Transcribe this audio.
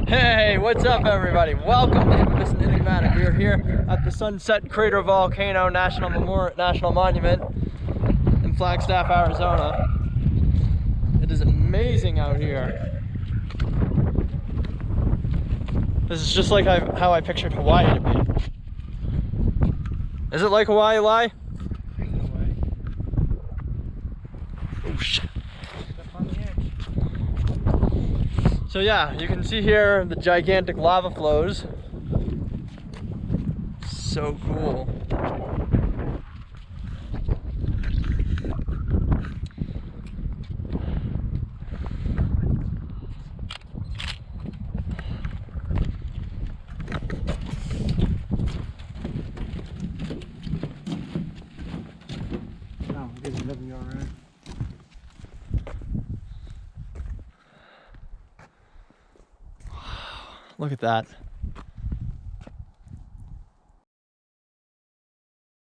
Hey, what's up everybody? Welcome to Infamous and Enigmatic. We are here at the Sunset Crater Volcano National Monument in Flagstaff, Arizona. It is amazing out here. This is just like how I pictured Hawaii to be. Is it like Hawaii, Lai? Oh shit. So yeah, you can see here the gigantic lava flows. So cool. Oh, I guess living all right. Look at that.